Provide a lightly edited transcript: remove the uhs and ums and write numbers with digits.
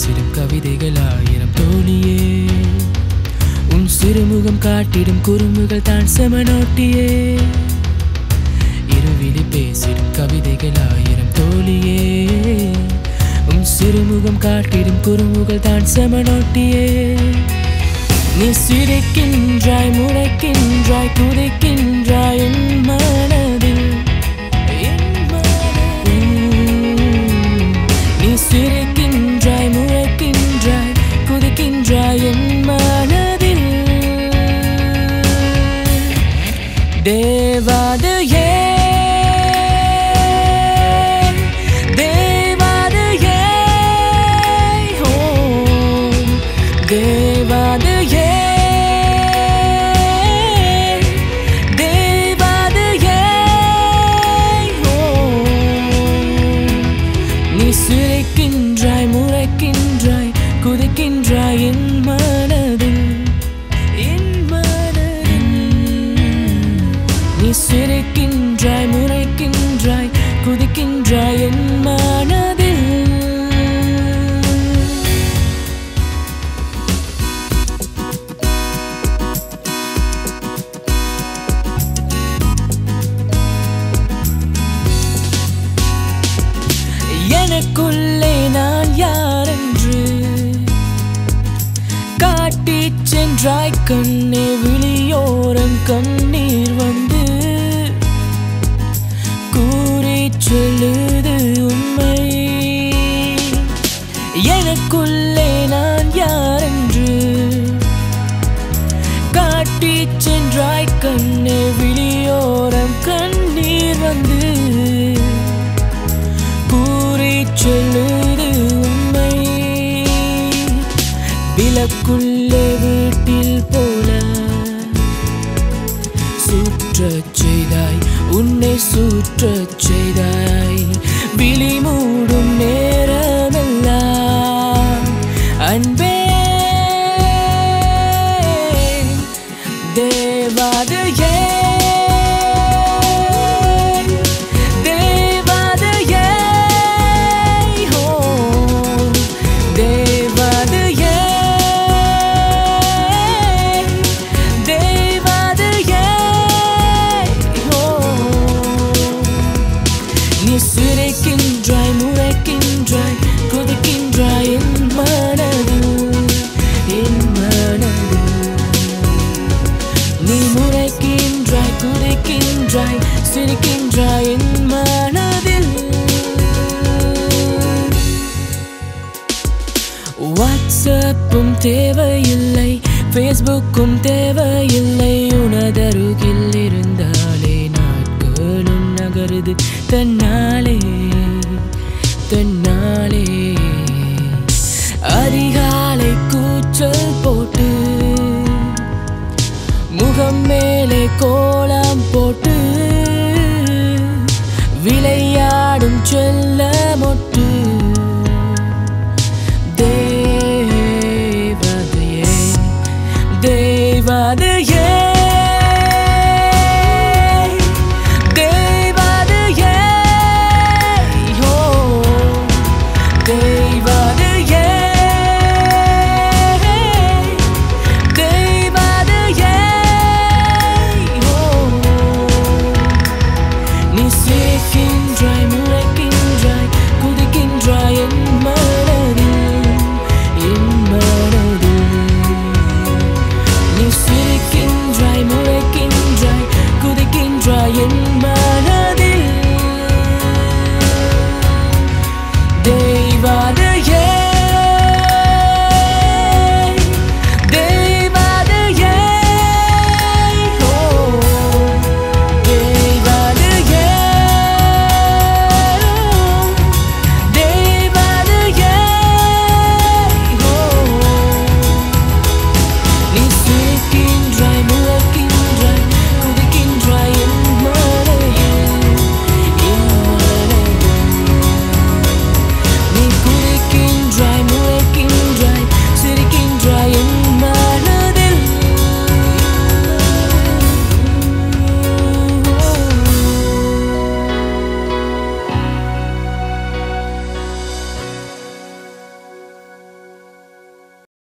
பேசிடும் கவிதைகள் ஆயிரம் தோழியே உன் சிறுமுகம் காட்டிடும் குறும்புகள் தான் செமனோட்டியே இருவிழி பேசிடும் கவிதைகள் ஆயிரம் தோழியே உன் சிறுமுகம் காட்டிடும் குறும்புகள் தான் செமனோட்டியே நீ சிரிக்கின்றாய் முறைக்கின்றாய் குதிக்கின்றாய் என் மனதில் நீ சிரிக்கின்றாய் முறைக்கின்றாய் குதிக்கின்றாய் என் மனதில் தேவாதையே தேவாதையே ஓ தேவாதையே சிரிக்கின்றாய் முறைக்கின்றாய் குதிக்கின்றாய் என் மனதில் நீ சிரிக்கின்றாய் முறைக்கின்றாய் குதிக்கின்றாய் என் மனதில் எனக்குள்ளே நான் யாரென்று காட்டிச் சென்றாய் கண்ணே விழியோரம் கண்ணீர் வந்து கூறிச் சொல்லுது உண்மை எனக்குள்ளே நான் யாரென்று காட்டிச் சென்றாய் கண்ணே விழியோரம் கண்ணீர் வந்து சொல்லுது உண்மை விளக்குள்ளே வீட்டில் போல சுற்றச் செய்தாய் உன்னை சுற்றச் செய்தாய் விழி மூடும் நேரமெல்லாம் அன்பே தேவாதையே சிரிக்கின்றாய் முறைக்கின்றாய் குதிக்கின்றாய் என் மனதில் நீ முறைக்கின்றாய் குதிக்கின்றாய் சிரிக்கின்றாய் என் மனதில் வாட்ஸ்அப்பும் தேவையில்லை ஃபேஸ்புக்கும் தேவையில்லை உனதருகில் இருந்தாலே நாட்களும் நகருது தன்னாலே தன்னாலே அதிகாலை கூச்சல் போட்டு முகம் மேலே கோலம் போட்டு விளையாடும் செல்ல மொட்டு தேவதையே தேவதையே தேவதையே